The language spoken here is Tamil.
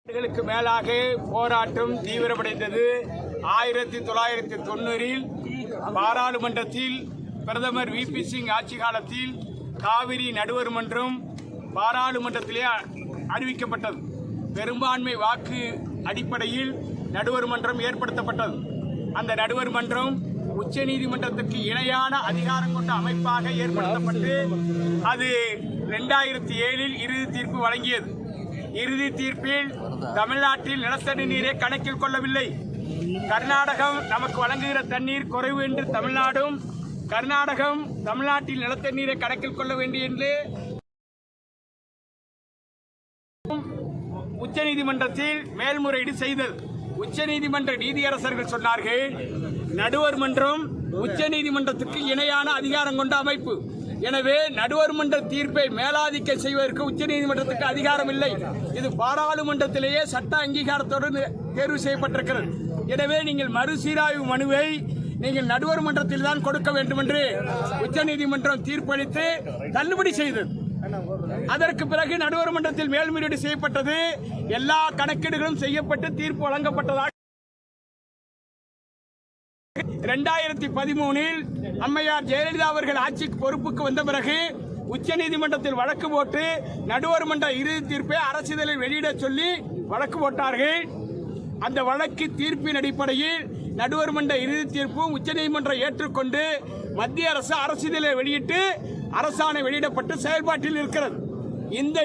ஆண்டுகளுக்கு மேலாக போராட்டம் தீவிரமடைந்தது. 1990 பாராளுமன்றத்தில் பிரதமர் VP சிங் ஆட்சி காலத்தில் காவிரி நடுவர் மன்றம் பாராளுமன்றத்திலே அறிவிக்கப்பட்டது. பெரும்பான்மை வாக்கு அடிப்படையில் நடுவர் மன்றம் ஏற்படுத்தப்பட்டது. அந்த நடுவர் மன்றம் உச்ச நீதிமன்றத்திற்கு இணையான அதிகாரம் கொண்ட அமைப்பாக ஏற்படுத்தப்பட்டு அது 2007 இறுதி தீர்ப்பு வழங்கியது. இறுதி தீர்ப்பில் தமிழ்நாட்டில் நிலத்தடி நீரை கணக்கில் கொள்ளவில்லை. கர்நாடகம் நமக்கு வழங்குகிற தண்ணீர் குறைவு என்று தமிழ்நாடும், கர்நாடகம் தமிழ்நாட்டில் நிலத்தடி நீரை கணக்கில் கொள்ள வேண்டும் என்று உச்ச நீதிமன்றத்தில் மேல்முறையீடு செய்தது. உச்ச நீதிமன்ற நீதியரசர்கள் சொன்னார்கள், நடுவர் மன்றம் உச்ச நீதிமன்றத்துக்கு இணையான அதிகாரம் கொண்ட அமைப்பு. எனவே நடுவர் மன்ற தீர்ப்பை மேலாதிக்க செய்வதற்கு உச்ச நீதிமன்றத்துக்கு அதிகாரம் இல்லை. இது பாராளுமன்றத்திலேயே சட்ட அங்கீகாரத்தோடு தேர்வு செய்யப்பட்டிருக்கிறது. எனவே நீங்கள் மறுசீராய்வு மனுவை நீங்கள் நடுவர் மன்றத்தில் தான் கொடுக்க வேண்டும் என்று உச்ச நீதிமன்றம் தீர்ப்பளித்து தள்ளுபடி செய்தது. அதற்கு பிறகு நடுவர் மன்றத்தில் மேல்முறையீடு செய்யப்பட்டது. எல்லா கணக்கீடுகளும் செய்யப்பட்டு தீர்ப்பு வழங்கப்பட்டதாக 2013 அம்மையார் ஜெயலலிதா அவர்கள் ஆட்சிக்கு பொறுப்புக்கு வந்த பிறகு உச்ச நீதிமன்றத்தில் வழக்கு போட்டு நடுவர் மன்ற இறுதி தீர்ப்பை அரசிதழில் வெளியிட சொல்லி வழக்கு போட்டார்கள். அந்த வழக்கு தீர்ப்பின் அடிப்படையில் நடுவர் மன்ற இறுதி தீர்ப்பும் உச்ச நீதிமன்றம் ஏற்றுக்கொண்டு மத்திய அரசு அரசிதழை வெளியிட்டு அரசாணை வெளியிடப்பட்டு செயல்பாட்டில் இருக்கிறது. இந்த